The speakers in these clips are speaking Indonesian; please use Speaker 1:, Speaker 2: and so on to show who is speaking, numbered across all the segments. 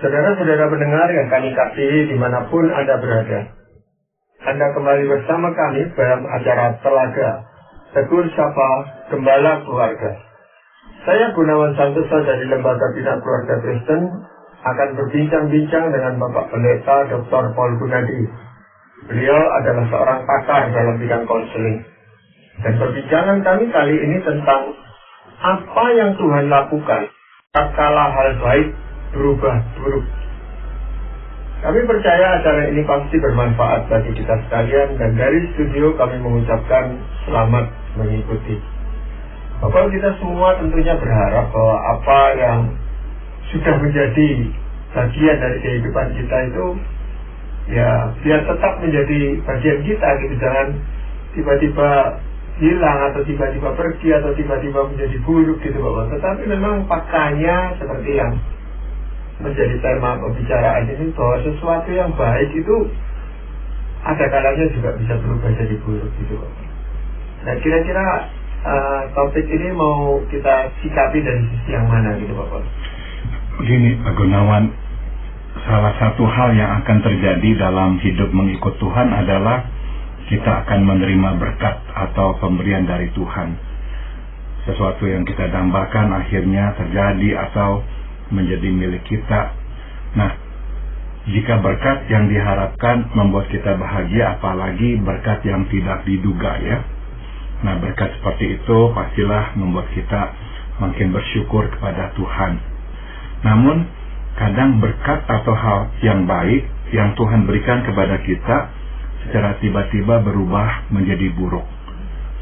Speaker 1: Saudara-saudara pendengar yang kami kasihi dimanapun Anda berada, Anda kembali bersama kami dalam acara Telaga Tegur Sapa Gembala Keluarga. Saya Gunawan Santoso dari Lembaga Bina Keluarga Kristen akan berbincang-bincang dengan Bapak Pendeta Dr. Paul Gunadi. Beliau adalah seorang pakar dalam bidang konseling. Dan perbincangan kami kali ini tentang apa yang Tuhan lakukan tatkala hal baik berubah buruk. Kami percaya acara ini pasti bermanfaat bagi kita sekalian, dan dari studio kami mengucapkan selamat mengikuti. Bapak, kita semua tentunya berharap bahwa apa yang sudah menjadi bagian dari kehidupan kita itu ya biar tetap menjadi bagian kita gitu, jangan tiba-tiba hilang atau tiba-tiba pergi atau tiba-tiba menjadi buruk gitu Bapak. Tetapi memang faktanya seperti yang menjadi tema pembicaraan ini, bahwa sesuatu yang baik itu ada kalanya juga bisa berubah jadi buruk gitu Bapak. Nah, kira-kira topik ini mau kita sikapi dari sisi yang mana gitu Bapak?
Speaker 2: Begini Pak Gunawan, salah satu hal yang akan terjadi dalam hidup mengikut Tuhan adalah kita akan menerima berkat atau pemberian dari Tuhan. Sesuatu yang kita dambakan akhirnya terjadi atau menjadi milik kita. Nah, jika berkat yang diharapkan membuat kita bahagia, apalagi berkat yang tidak diduga ya. Nah, berkat seperti itu pastilah membuat kita makin bersyukur kepada Tuhan. Namun, kadang berkat atau hal yang baik yang Tuhan berikan kepada kita secara tiba-tiba berubah menjadi buruk.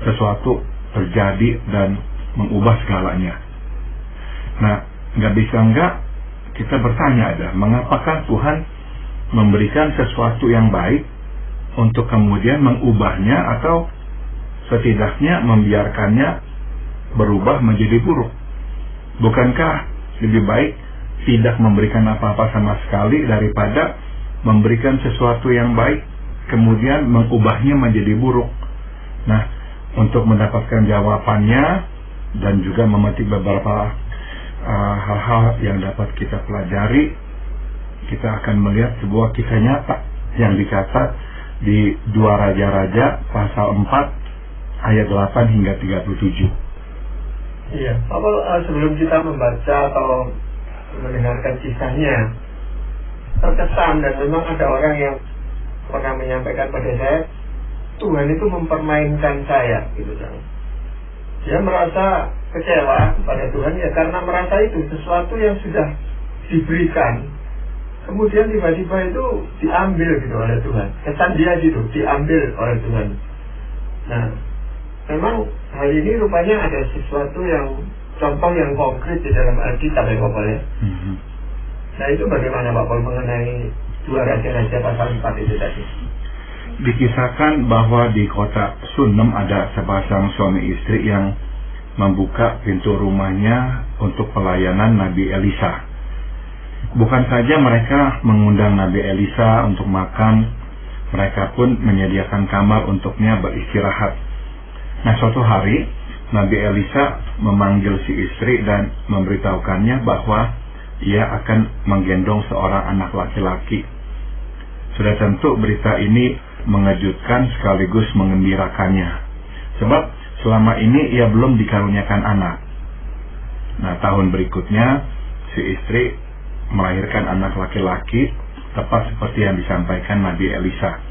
Speaker 2: Sesuatu terjadi dan mengubah segalanya. Nah, nggak bisa nggak kita bertanya mengapakah Tuhan memberikan sesuatu yang baik untuk kemudian mengubahnya atau setidaknya membiarkannya berubah menjadi buruk? Bukankah lebih baik tidak memberikan apa-apa sama sekali daripada memberikan sesuatu yang baik kemudian mengubahnya menjadi buruk? Nah, untuk mendapatkan jawabannya dan juga memetik beberapa hal-hal yang dapat kita pelajari, kita akan melihat sebuah kisah nyata yang dicatat di 2 Raja-Raja pasal 4 ayat 8 hingga 37.
Speaker 1: Iya, Bapak, sebelum kita membaca atau mendengarkan kisahnya, terkesan dan memang ada orang yang pernah menyampaikan pada saya, Tuhan itu mempermainkan saya gitu kan. Dia merasa kecewa pada Tuhan ya karena merasa itu sesuatu yang sudah diberikan kemudian tiba-tiba itu diambil gitu oleh Tuhan. Kesan dia gitu, diambil oleh Tuhan. Nah, memang hal ini rupanya ada sesuatu yang contoh yang konkret di dalam Alkitab ya Bapak ya. Nah, itu bagaimana Bapak mengenai 2 Raja-Raja pasal 4 itu tadi?
Speaker 2: Dikisahkan bahwa di kota Sunem ada sepasang suami istri yang membuka pintu rumahnya untuk pelayanan Nabi Elisa. Bukan saja mereka mengundang Nabi Elisa untuk makan, mereka pun menyediakan kamar untuknya beristirahat. Nah, suatu hari Nabi Elisa memanggil si istri dan memberitahukannya bahwa ia akan menggendong seorang anak laki-laki. Sudah tentu berita ini mengejutkan sekaligus mengembirakannya, sebab selama ini ia belum dikaruniakan anak. Nah, tahun berikutnya si istri melahirkan anak laki-laki tepat seperti yang disampaikan Nabi Elisa.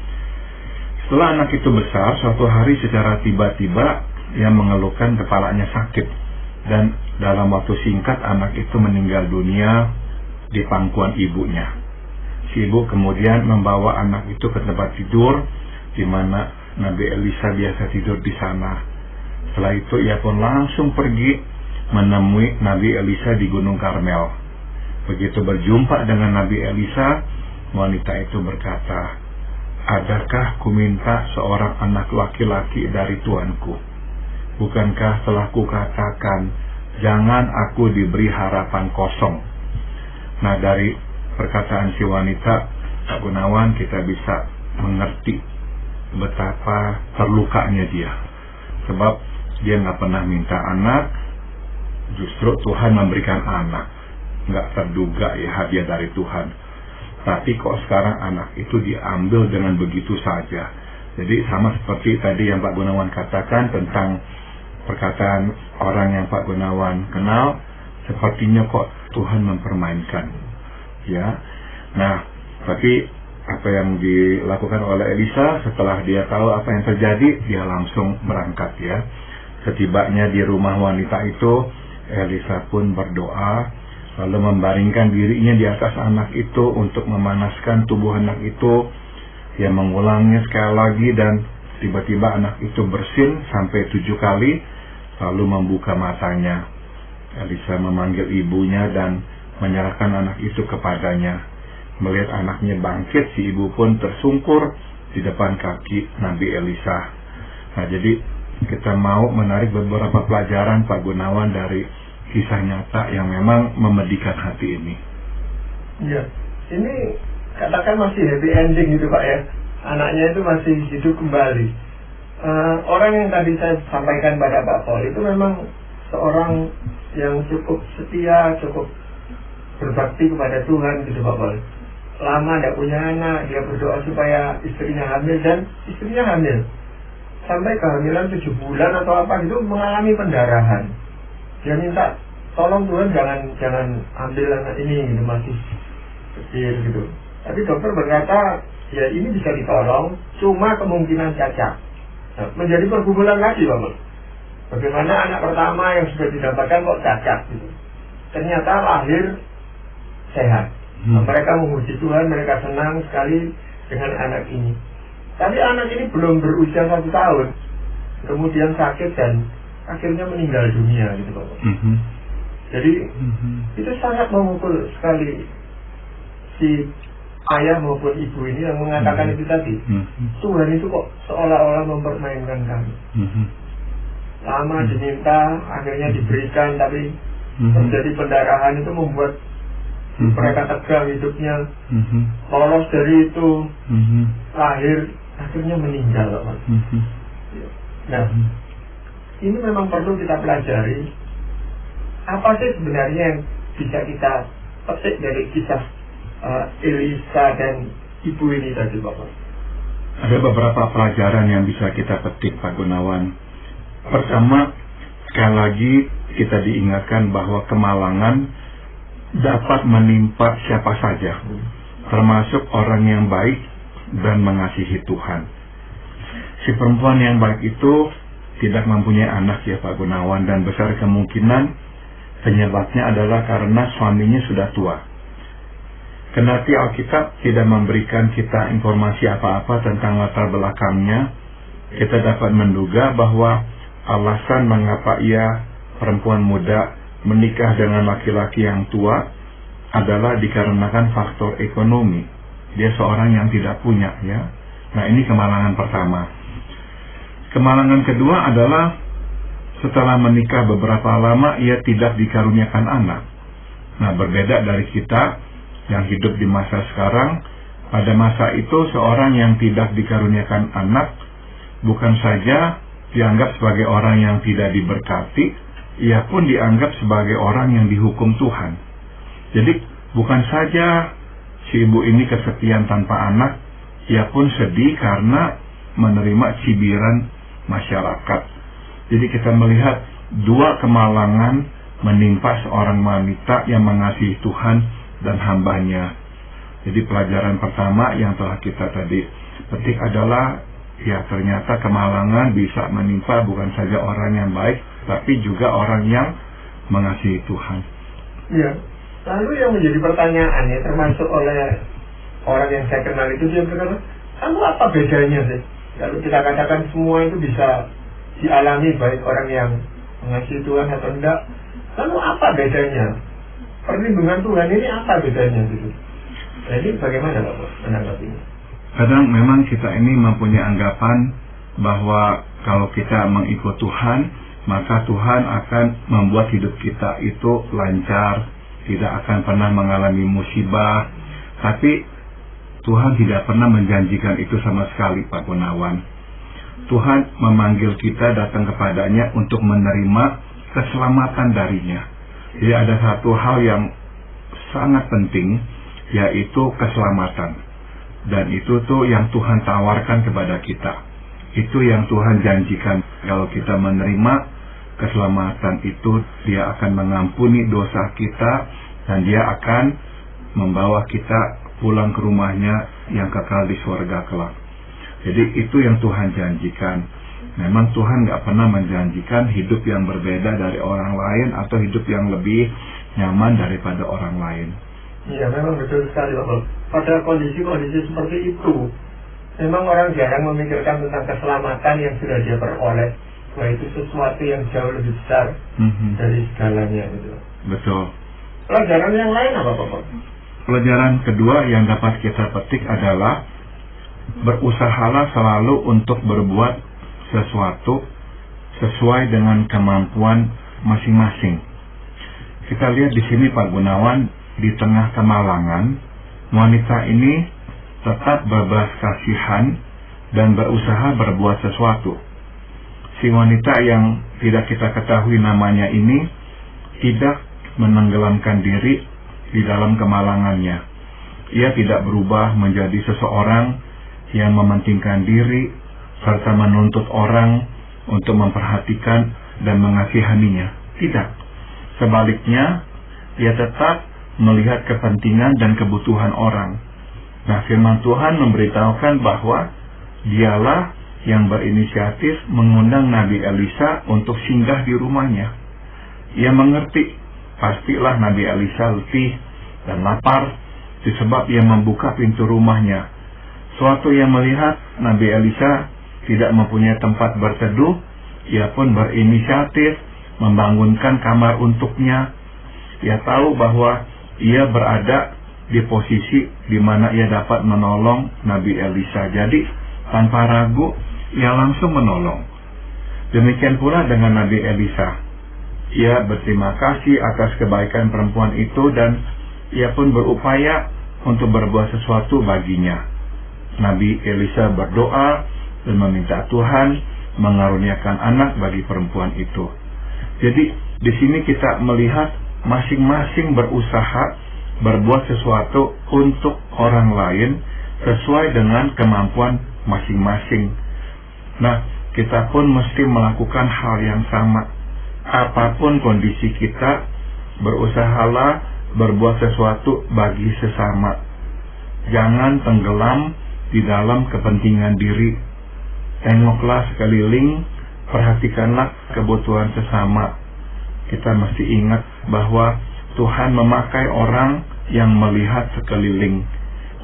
Speaker 2: Setelah anak itu besar, suatu hari secara tiba-tiba ia mengeluhkan kepalanya sakit, dan dalam waktu singkat anak itu meninggal dunia di pangkuan ibunya. Si ibu kemudian membawa anak itu ke tempat tidur di mana Nabi Elisa biasa tidur di sana. Setelah itu ia pun langsung pergi menemui Nabi Elisa di Gunung Karmel. Begitu berjumpa dengan Nabi Elisa, wanita itu berkata, "Adakah kuminta seorang anak laki-laki dari tuanku? Bukankah telah kukatakan, jangan aku diberi harapan kosong?" Nah, dari perkataan si wanita, Pak Gunawan, kita bisa mengerti betapa terlukanya dia. Sebab dia nggak pernah minta anak, justru Tuhan memberikan anak. nggak terduga ya hadiah dari Tuhan. Tapi kok sekarang anak itu diambil dengan begitu saja. Jadi sama seperti tadi yang Pak Gunawan katakan tentang perkataan orang yang Pak Gunawan kenal, sepertinya kok Tuhan mempermainkan. Ya, nah, tapi apa yang dilakukan oleh Elisa setelah dia tahu apa yang terjadi, dia langsung berangkat ya. Setibanya di rumah wanita itu, Elisa pun berdoa, lalu membaringkan dirinya di atas anak itu untuk memanaskan tubuh anak itu. Dia mengulangnya sekali lagi dan tiba-tiba anak itu bersin sampai 7 kali, lalu membuka matanya. Elisa memanggil ibunya dan menyerahkan anak itu kepadanya. Melihat anaknya bangkit, si ibu pun tersungkur di depan kaki Nabi Elisa. Nah, jadi kita mau menarik beberapa pelajaran Pak Gunawan dari kisah nyata yang memang memedikan hati ini.
Speaker 1: Ya, ini katakan masih happy ending gitu Pak ya. Anaknya itu masih hidup kembali. Orang yang tadi saya sampaikan pada Pak Paul itu memang seorang yang cukup setia, cukup berbakti kepada Tuhan gitu Pak Paul. Lama tidak punya anak, dia berdoa supaya istrinya hamil dan istrinya hamil. Sampai kehamilan 7 bulan atau apa gitu mengalami pendarahan. Dia minta tolong Tuhan jangan ambil anak ini gitu, masih kecil gitu. Tapi dokter berkata ya ini bisa ditolong, cuma kemungkinan cacat. Nah, menjadi pergumulan lagi Pak. Bagaimana anak pertama yang sudah didapatkan kok cacat gitu. Ternyata lahir sehat. Mereka memuji Tuhan, mereka senang sekali dengan anak ini. Tapi anak ini belum berusia 1 tahun, kemudian sakit dan akhirnya meninggal dunia gitu Pak. Jadi itu sangat memukul sekali si ayah maupun ibu ini yang mengatakan itu tadi. Tuhan itu kok seolah-olah mempermainkan kami. Lama diminta, akhirnya diberikan, tapi terjadi pendarahan itu membuat mereka tegang hidupnya, lolos dari itu, lahir, akhirnya meninggal Pak. Nah, ini memang perlu kita pelajari. Apa sih sebenarnya yang bisa kita petik dari kisah Elisa dan ibu ini tadi Bapak?
Speaker 2: Ada beberapa pelajaran yang bisa kita petik Pak Gunawan. Pertama, sekali lagi kita diingatkan bahwa kemalangan dapat menimpa siapa saja, termasuk orang yang baik dan mengasihi Tuhan. Si perempuan yang baik itu tidak mempunyai anak ya Pak Gunawan, dan besar kemungkinan penyebabnya adalah karena suaminya sudah tua. Kendati Alkitab tidak memberikan kita informasi apa-apa tentang latar belakangnya, kita dapat menduga bahwa alasan mengapa ia perempuan muda menikah dengan laki-laki yang tua adalah dikarenakan faktor ekonomi. Dia seorang yang tidak punya ya. Nah, ini kemalangan pertama. Kemalangan kedua adalah setelah menikah beberapa lama ia tidak dikaruniakan anak. Nah, berbeda dari kita yang hidup di masa sekarang, pada masa itu seorang yang tidak dikaruniakan anak bukan saja dianggap sebagai orang yang tidak diberkati, ia pun dianggap sebagai orang yang dihukum Tuhan. Jadi bukan saja si ibu ini kesepian tanpa anak, ia pun sedih karena menerima cibiran masyarakat. Jadi kita melihat dua kemalangan menimpa seorang wanita yang mengasihi Tuhan dan hambanya. Jadi pelajaran pertama yang telah kita tadi petik adalah ya ternyata kemalangan bisa menimpa bukan saja orang yang baik, tapi juga orang yang mengasihi Tuhan.
Speaker 1: Ya, lalu yang menjadi pertanyaan ya, termasuk oleh orang yang saya kenal itu, dia berkata, lalu apa bedanya sih? Lalu kita katakan semua itu bisa dialami baik orang yang mengasihi Tuhan atau enggak. Lalu apa bedanya? Perlindungan Tuhan ini apa bedanya gitu? Jadi bagaimana Bapak menanggapinya?
Speaker 2: Kadang memang kita ini mempunyai anggapan bahwa kalau kita mengikut Tuhan, maka Tuhan akan membuat hidup kita itu lancar, tidak akan pernah mengalami musibah. Tapi Tuhan tidak pernah menjanjikan itu sama sekali Pak Gunawan. Tuhan memanggil kita datang kepadanya untuk menerima keselamatan darinya. Jadi ada satu hal yang sangat penting, yaitu keselamatan. Dan itu tuh yang Tuhan tawarkan kepada kita. Itu yang Tuhan janjikan. Kalau kita menerima keselamatan itu, Dia akan mengampuni dosa kita, dan Dia akan membawa kita pulang ke rumahnya yang kekal di surga kelak. Jadi itu yang Tuhan janjikan. Memang Tuhan nggak pernah menjanjikan hidup yang berbeda dari orang lain atau hidup yang lebih nyaman daripada orang lain.
Speaker 1: Iya, memang betul sekali Bapak. Pada kondisi-kondisi seperti itu, memang orang jarang memikirkan tentang keselamatan yang sudah dia peroleh. Wah, itu sesuatu yang jauh lebih besar dari segalanya gitu.
Speaker 2: Betul.
Speaker 1: Pelajaran yang lain apa Bapak?
Speaker 2: Pelajaran kedua yang dapat kita petik adalah berusahalah selalu untuk berbuat sesuatu sesuai dengan kemampuan masing-masing. Kita lihat di sini Pak Gunawan, di tengah kemalangan, wanita ini tetap berbelas kasihan dan berusaha berbuat sesuatu. Si wanita yang tidak kita ketahui namanya ini tidak menenggelamkan diri di dalam kemalangannya. Ia tidak berubah menjadi seseorang yang mementingkan diri serta menuntut orang untuk memperhatikan dan mengasihaninya. Tidak. Sebaliknya, ia tetap melihat kepentingan dan kebutuhan orang. Nah, firman Tuhan memberitahukan bahwa dialah yang berinisiatif mengundang Nabi Elisa untuk singgah di rumahnya. Ia mengerti, pastilah Nabi Elisa letih dan lapar, disebab ia membuka pintu rumahnya. Suatu yang melihat Nabi Elisa tidak mempunyai tempat berteduh, ia pun berinisiatif membangunkan kamar untuknya. Ia tahu bahwa ia berada di posisi di mana ia dapat menolong Nabi Elisa. Jadi tanpa ragu ia langsung menolong. Demikian pula dengan Nabi Elisa. Ia berterima kasih atas kebaikan perempuan itu dan ia pun berupaya untuk berbuat sesuatu baginya. Nabi Elisa berdoa dan meminta Tuhan mengaruniakan anak bagi perempuan itu. Jadi di sini kita melihat masing-masing berusaha berbuat sesuatu untuk orang lain sesuai dengan kemampuan masing-masing. Nah, kita pun mesti melakukan hal yang sama. Apapun kondisi kita, berusahalah berbuat sesuatu bagi sesama. Jangan tenggelam di dalam kepentingan diri. Tengoklah sekeliling, perhatikanlah kebutuhan sesama. Kita mesti ingat bahwa Tuhan memakai orang yang melihat sekeliling,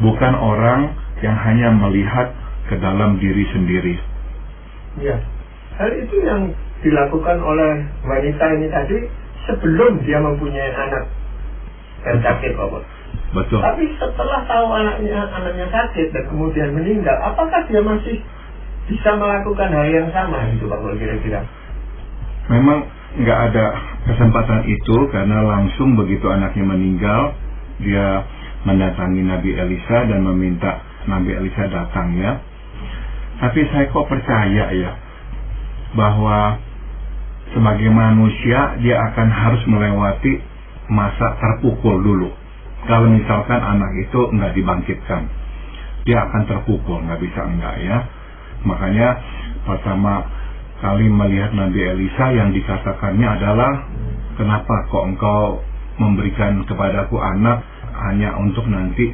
Speaker 2: bukan orang yang hanya melihat ke dalam diri sendiri.
Speaker 1: Ya, hal itu yang dilakukan oleh wanita ini tadi sebelum dia mempunyai anak dan sakit, Bapak.
Speaker 2: Betul.
Speaker 1: Tapi setelah tahu anaknya sakit dan kemudian meninggal, apakah dia masih bisa melakukan hal yang sama itu, Bapak, kira-kira?
Speaker 2: Memang nggak ada kesempatan itu, karena langsung begitu anaknya meninggal, dia mendatangi Nabi Elisa dan meminta Nabi Elisa datang, ya. Tapi saya kok percaya, ya, bahwa sebagai manusia dia akan harus melewati masa terpukul dulu. Kalau misalkan anak itu nggak dibangkitkan, dia akan terpukul, nggak bisa enggak, ya. Makanya pertama kali melihat Nabi Elisa yang dikatakannya adalah, kenapa kok engkau memberikan kepadaku anak hanya untuk nanti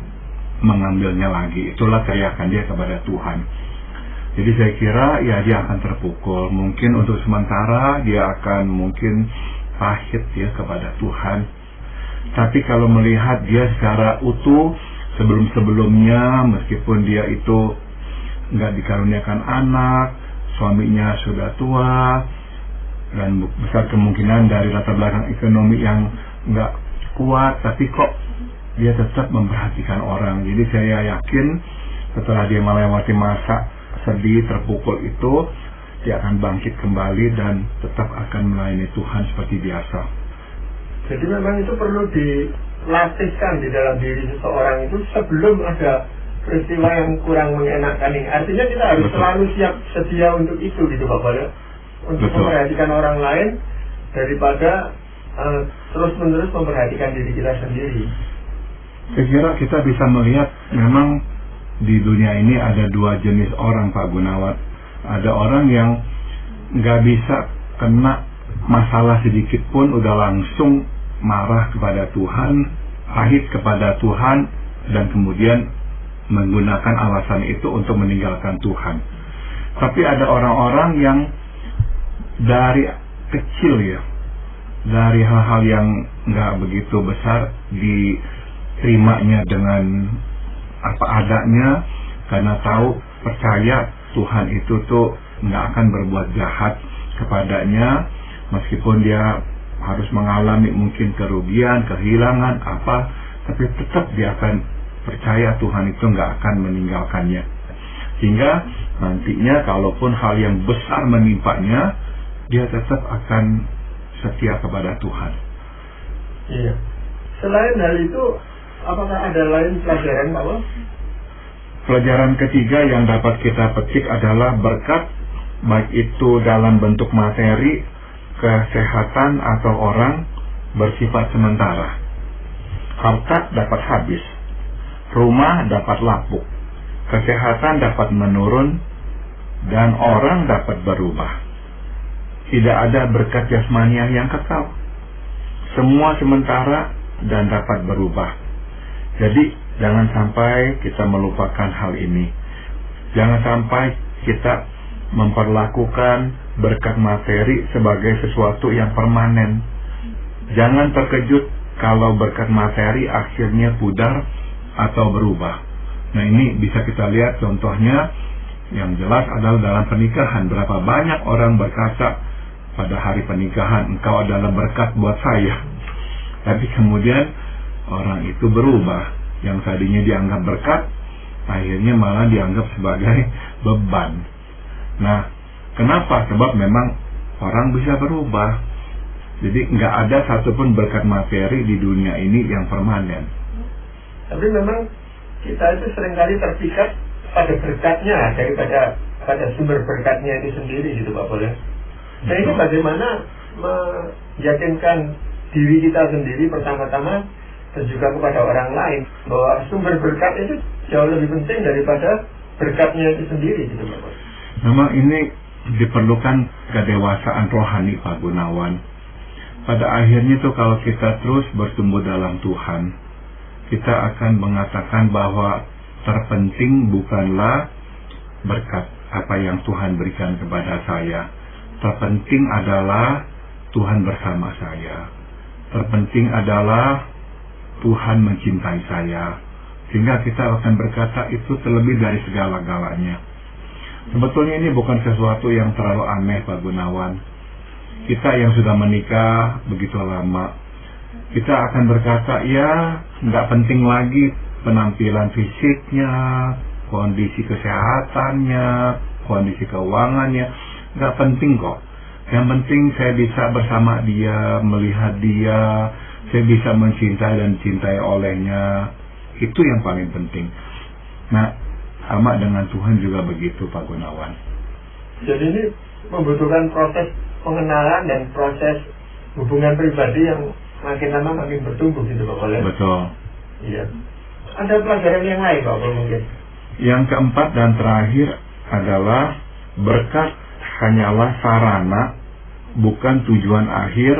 Speaker 2: mengambilnya lagi. Itulah teriakan dia kepada Tuhan. Jadi saya kira ya dia akan terpukul. Mungkin untuk sementara dia akan mungkin pahit ya kepada Tuhan. Tapi kalau melihat dia secara utuh sebelum-sebelumnya, meskipun dia itu nggak dikaruniakan anak, suaminya sudah tua, dan besar kemungkinan dari latar belakang ekonomi yang nggak kuat, tapi kok dia tetap memperhatikan orang. Jadi saya yakin setelah dia melewati masa sedih, terpukul itu, dia akan bangkit kembali dan tetap akan melayani Tuhan seperti biasa.
Speaker 1: Jadi memang itu perlu dilatihkan di dalam diri seseorang itu sebelum ada peristiwa yang kurang mengenakan ini. Artinya kita harus selalu siap sedia untuk itu gitu, Bapak, ya. Untuk memperhatikan orang lain daripada terus-menerus memperhatikan diri kita sendiri.
Speaker 2: Saya kira kita bisa melihat memang di dunia ini ada dua jenis orang, Pak Gunawan. Ada orang yang nggak bisa kena masalah sedikit pun udah langsung marah kepada Tuhan, pahit kepada Tuhan, dan kemudian menggunakan alasan itu untuk meninggalkan Tuhan. Tapi ada orang-orang yang dari kecil ya, dari hal-hal yang nggak begitu besar diterimanya dengan apa adanya, karena tahu, percaya Tuhan itu tuh nggak akan berbuat jahat kepadanya, meskipun dia harus mengalami mungkin kerugian, kehilangan apa, tapi tetap dia akan percaya Tuhan itu nggak akan meninggalkannya. Sehingga nantinya kalaupun hal yang besar menimpanya, dia tetap akan setia kepada Tuhan.
Speaker 1: Iya. Selain hal itu, apakah ada lain pelajaran, Pak Bos?
Speaker 2: Pelajaran ketiga yang dapat kita petik adalah berkat, baik itu dalam bentuk materi, kesehatan, atau orang, bersifat sementara. Harta dapat habis, rumah dapat lapuk, kesehatan dapat menurun, dan orang dapat berubah. Tidak ada berkat jasmaniah yang kekal. Semua sementara dan dapat berubah. Jadi jangan sampai kita melupakan hal ini. Jangan sampai kita memperlakukan berkat materi sebagai sesuatu yang permanen. Jangan terkejut kalau berkat materi akhirnya pudar atau berubah. Nah, ini bisa kita lihat contohnya yang jelas adalah dalam pernikahan. Berapa banyak orang berkata pada hari pernikahan, engkau adalah berkat buat saya. Tapi kemudian orang itu berubah. Yang tadinya dianggap berkat, akhirnya malah dianggap sebagai beban. Nah, kenapa? Sebab memang orang bisa berubah. Jadi nggak ada satupun berkat materi di dunia ini yang permanen.
Speaker 1: Tapi memang kita itu seringkali terpikat pada berkatnya daripada pada sumber berkatnya itu sendiri gitu, Pak Boleh. Nah, ini bagaimana meyakinkan diri kita sendiri pertama-tama dan juga kepada orang lain bahwa sumber berkat itu jauh lebih penting daripada berkatnya itu sendiri gitu, Pak Boleh.
Speaker 2: Memang ini diperlukan kedewasaan rohani, Pak Gunawan. Pada akhirnya tuh kalau kita terus bertumbuh dalam Tuhan, kita akan mengatakan bahwa terpenting bukanlah berkat apa yang Tuhan berikan kepada saya. Terpenting adalah Tuhan bersama saya. Terpenting adalah Tuhan mencintai saya. Sehingga kita akan berkata itu terlebih dari segala-galanya. Sebetulnya ini bukan sesuatu yang terlalu aneh, Pak Gunawan. Kita yang sudah menikah begitu lama, kita akan berkata, ya nggak penting lagi penampilan fisiknya, kondisi kesehatannya, kondisi keuangannya, nggak penting kok. Yang penting saya bisa bersama dia, melihat dia, saya bisa mencintai dan cintai olehnya. Itu yang paling penting. Nah, sama dengan Tuhan juga begitu, Pak Gunawan.
Speaker 1: Jadi ini membutuhkan proses pengenalan dan proses hubungan pribadi yang makin lama makin bertumbuh gitu, Pak Boleh.
Speaker 2: Betul.
Speaker 1: Iya. Ada pelajaran yang lain, Pak Boleh, mungkin?
Speaker 2: Yang keempat dan terakhir adalah berkat hanyalah sarana, bukan tujuan akhir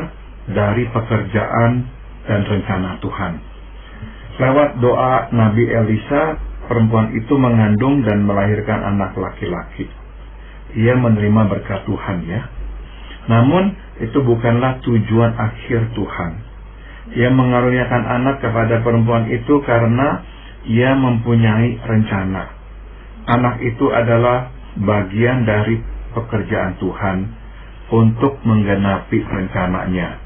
Speaker 2: dari pekerjaan dan rencana Tuhan. Lewat doa Nabi Elisa, perempuan itu mengandung dan melahirkan anak laki-laki. Ia menerima berkat Tuhan ya. Namun itu bukanlah tujuan akhir Tuhan. Ia mengaruniakan anak kepada perempuan itu karena ia mempunyai rencana. Anak itu adalah bagian dari pekerjaan Tuhan untuk menggenapi rencananya.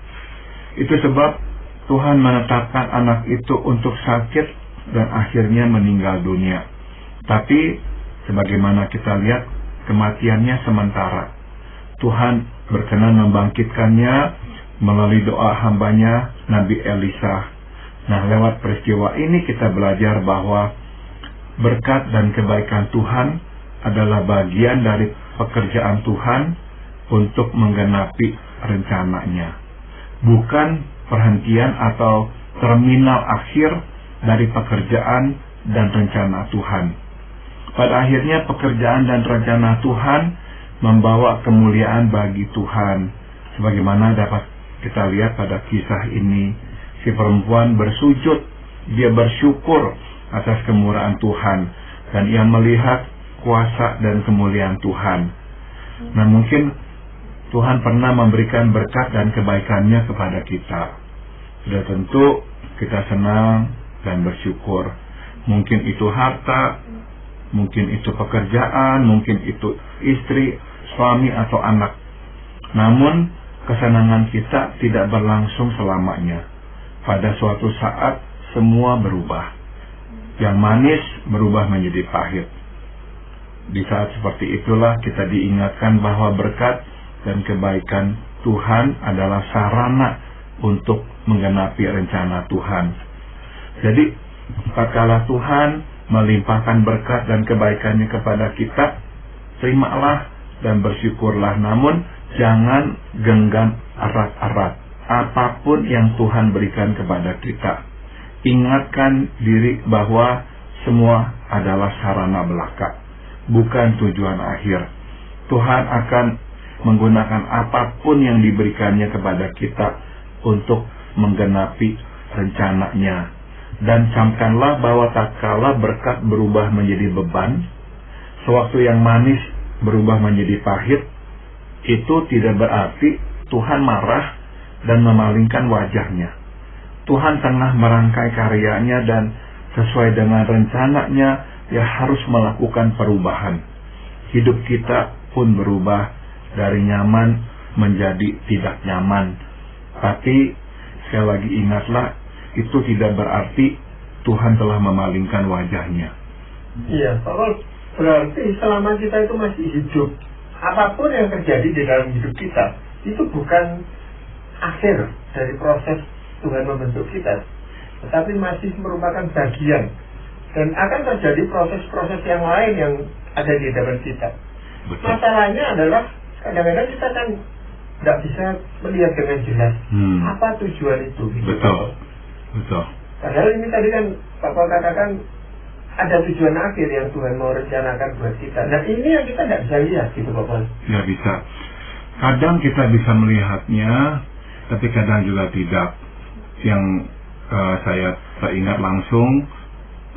Speaker 2: Itu sebab Tuhan menetapkan anak itu untuk sakit dan akhirnya meninggal dunia. Tapi sebagaimana kita lihat, kematiannya sementara. Tuhan berkenan membangkitkannya melalui doa hambanya Nabi Elisa. Nah, lewat peristiwa ini kita belajar bahwa berkat dan kebaikan Tuhan adalah bagian dari pekerjaan Tuhan untuk menggenapi rencananya. Bukan perhentian atau terminal akhir dari pekerjaan dan rencana Tuhan. Pada akhirnya pekerjaan dan rencana Tuhan membawa kemuliaan bagi Tuhan. Sebagaimana dapat kita lihat pada kisah ini, si perempuan bersujud, dia bersyukur atas kemurahan Tuhan, dan ia melihat kuasa dan kemuliaan Tuhan. Nah, mungkin Tuhan pernah memberikan berkat dan kebaikannya kepada kita. Sudah tentu kita senang dan bersyukur. Mungkin itu harta, mungkin itu pekerjaan, mungkin itu istri, suami, atau anak. Namun kesenangan kita tidak berlangsung selamanya. Pada suatu saat semua berubah. Yang manis berubah menjadi pahit. Di saat seperti itulah kita diingatkan bahwa berkat dan kebaikan Tuhan adalah sarana untuk menggenapi rencana Tuhan. Jadi, tatkala Tuhan melimpahkan berkat dan kebaikannya kepada kita, terimalah dan bersyukurlah. Namun, jangan genggam erat-erat apapun yang Tuhan berikan kepada kita. Ingatkan diri bahwa semua adalah sarana belaka, bukan tujuan akhir. Tuhan akan menggunakan apapun yang diberikannya kepada kita untuk menggenapi rencananya. Dan camkanlah bahwa tatkala berkat berubah menjadi beban, sewaktu yang manis berubah menjadi pahit, itu tidak berarti Tuhan marah dan memalingkan wajahnya. Tuhan tengah merangkai karyanya, dan sesuai dengan rencananya, Dia harus melakukan perubahan. Hidup kita pun berubah dari nyaman menjadi tidak nyaman. Tapi sekali lagi ingatlah, itu tidak berarti Tuhan telah memalingkan wajahnya.
Speaker 1: Iya, Pak, berarti selama kita itu masih hidup, apapun yang terjadi di dalam hidup kita, itu bukan akhir dari proses Tuhan membentuk kita, tetapi masih merupakan bagian. Dan akan terjadi proses-proses yang lain yang ada di dalam kita.
Speaker 2: Betul.
Speaker 1: Masalahnya adalah kadang-kadang kita kan tidak bisa melihat dengan jelas apa tujuan itu.
Speaker 2: Betul. Betul.
Speaker 1: Padahal ini tadi kan Pak Paul katakan ada tujuan akhir yang Tuhan mau rencanakan buat kita. Nah, ini yang kita tidak bisa lihat gitu Pak Paul.
Speaker 2: Nggak bisa. Kadang kita bisa melihatnya, tapi kadang juga tidak. Yang saya teringat langsung,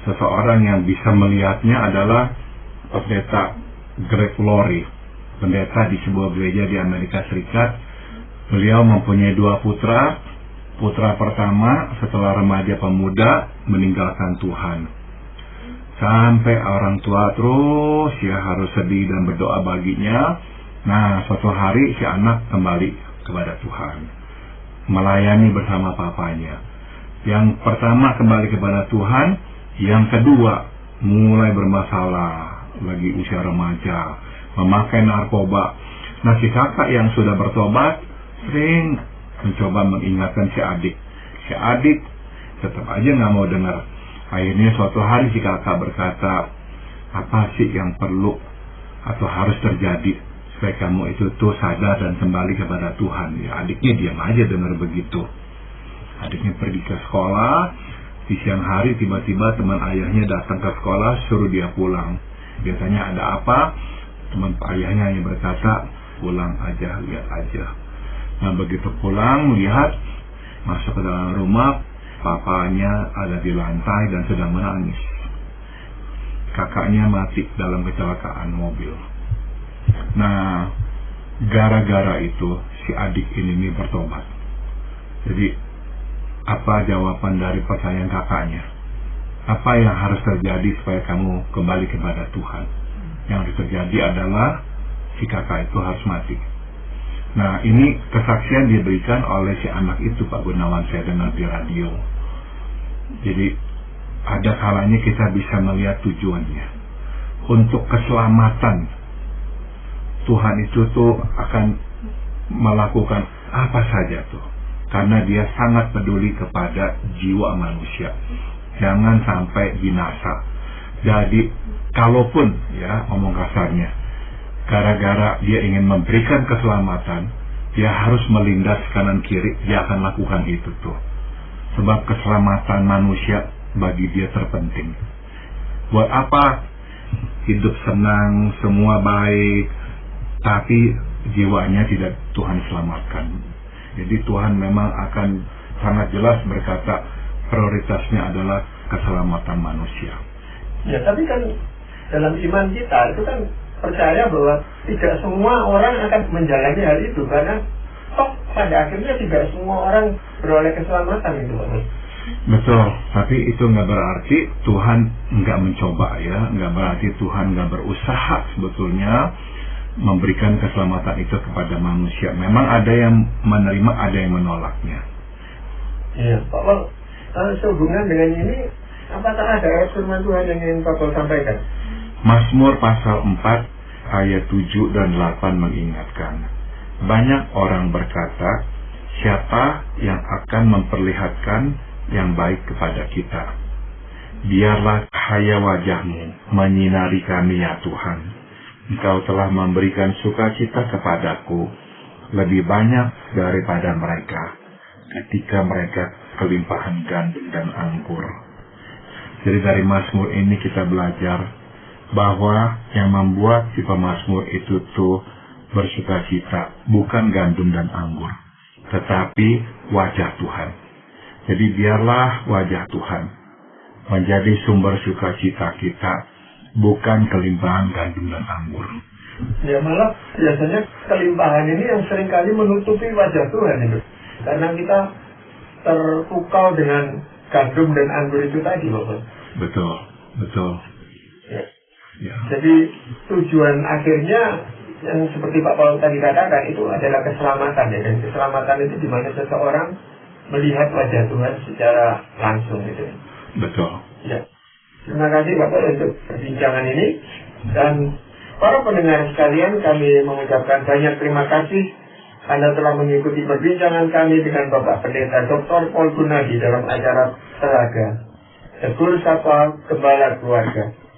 Speaker 2: seseorang yang bisa melihatnya adalah pendeta Greg Laurie, pendeta di sebuah gereja di Amerika Serikat. Beliau mempunyai 2 putra. Putra pertama setelah remaja pemuda meninggalkan Tuhan. Sampai orang tua terus ya harus sedih dan berdoa baginya. Nah, suatu hari si anak kembali kepada Tuhan, melayani bersama papanya. Yang pertama kembali kepada Tuhan, yang kedua mulai bermasalah, lagi usia remaja, memakai narkoba. Nah, si kakak yang sudah bertobat sering mencoba mengingatkan si adik. Si adik tetap aja nggak mau dengar. Akhirnya suatu hari si kakak berkata, apa sih yang perlu atau harus terjadi supaya kamu itu tuh sadar dan kembali kepada Tuhan? Ya, adiknya diam aja dengar begitu. Adiknya pergi ke sekolah. Di siang hari tiba-tiba teman ayahnya datang ke sekolah, suruh dia pulang. Biasanya ada apa? Teman ayahnya yang berkata, pulang aja, lihat aja. Nah, begitu pulang, lihat, masuk ke dalam rumah, papanya ada di lantai dan sedang menangis. Kakaknya mati dalam kecelakaan mobil. Nah, gara-gara itu si adik ini bertobat. Jadi, apa jawaban dari pertanyaan kakaknya? Apa yang harus terjadi supaya kamu kembali kepada Tuhan? Yang harus terjadi adalah si kakak itu harus mati. Nah, ini kesaksian diberikan oleh si anak itu, Pak Gunawan, saya dengar di radio. Jadi, ada kalanya kita bisa melihat tujuannya. Untuk keselamatan, Tuhan itu tuh akan melakukan apa saja tuh. Karena dia sangat peduli kepada jiwa manusia. Jangan sampai binasa. Jadi, kalaupun, ya, omong kasarnya, gara-gara dia ingin memberikan keselamatan, dia harus melindas kanan kiri, dia akan lakukan itu tuh. Sebab keselamatan manusia bagi dia terpenting. Buat apa hidup senang, semua baik, tapi jiwanya tidak Tuhan selamatkan. Jadi Tuhan memang akan sangat jelas berkata prioritasnya adalah keselamatan manusia.
Speaker 1: Ya, tapi kan dalam iman kita itu kan percaya bahwa tidak semua orang akan menjalani hal itu, karena toh pada akhirnya tidak semua orang beroleh keselamatan itu, Pak.
Speaker 2: Betul, tapi itu nggak berarti Tuhan nggak mencoba ya, nggak berarti Tuhan nggak berusaha sebetulnya memberikan keselamatan itu kepada manusia. Memang ada yang menerima, ada yang menolaknya.
Speaker 1: Iya, Pak Pol, sehubungan dengan ini, apakah ada firman Tuhan yang ingin Pak Pol sampaikan?
Speaker 2: Mazmur pasal 4 ayat 7 dan 8 mengingatkan, banyak orang berkata, siapa yang akan memperlihatkan yang baik kepada kita? Biarlah cahaya wajah-Mu menyinari kami ya Tuhan. Engkau telah memberikan sukacita kepadaku lebih banyak daripada mereka ketika mereka kelimpahan gandum dan anggur. Jadi dari Mazmur ini kita belajar bahwa yang membuat si pemazmur itu tuh bersukacita bukan gandum dan anggur, tetapi wajah Tuhan. Jadi biarlah wajah Tuhan menjadi sumber sukacita kita, bukan kelimpahan gandum dan anggur.
Speaker 1: Ya, malah biasanya kelimpahan ini yang seringkali menutupi wajah Tuhan itu, karena kita terpukau dengan gandum dan anggur itu tadi, Bapak.
Speaker 2: Betul, betul.
Speaker 1: Ya.
Speaker 2: Ya.
Speaker 1: Jadi tujuan akhirnya yang seperti Pak Paul tadi katakan itu adalah keselamatan ya, dan keselamatan itu di mana seseorang melihat wajah Tuhan secara langsung gitu.
Speaker 2: Betul.
Speaker 1: Ya. Terima kasih Bapak untuk perbincangan ini, dan para pendengar sekalian, kami mengucapkan banyak terima kasih Anda telah mengikuti perbincangan kami dengan Bapak Pendeta Dr. Paul Gunadi dalam acara Telaga Tegur Sapa Gembala Keluarga.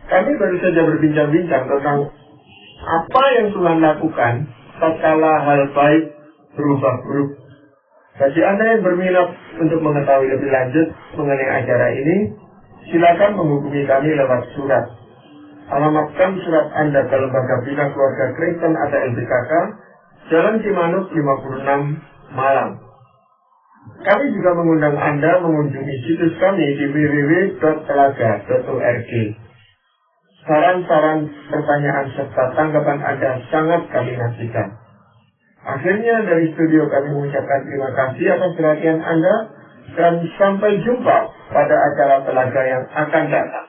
Speaker 1: Kami baru saja berbincang-bincang tentang apa yang Tuhan lakukan tatkala hal baik berubah buruk. Bagi Anda yang berminat untuk mengetahui lebih lanjut mengenai acara ini, silakan menghubungi kami lewat surat. Alamatkan surat Anda ke Lembaga Bina Keluarga Kristen atau LBKK, Jalan Cimanuk 56, Malang. Kami juga mengundang Anda mengunjungi situs kami di www.telaga.org. Saran-saran, pertanyaan, serta tanggapan Anda sangat kami nantikan. Akhirnya dari studio kami mengucapkan terima kasih atas perhatian Anda, dan sampai jumpa pada acara Telaga yang akan datang.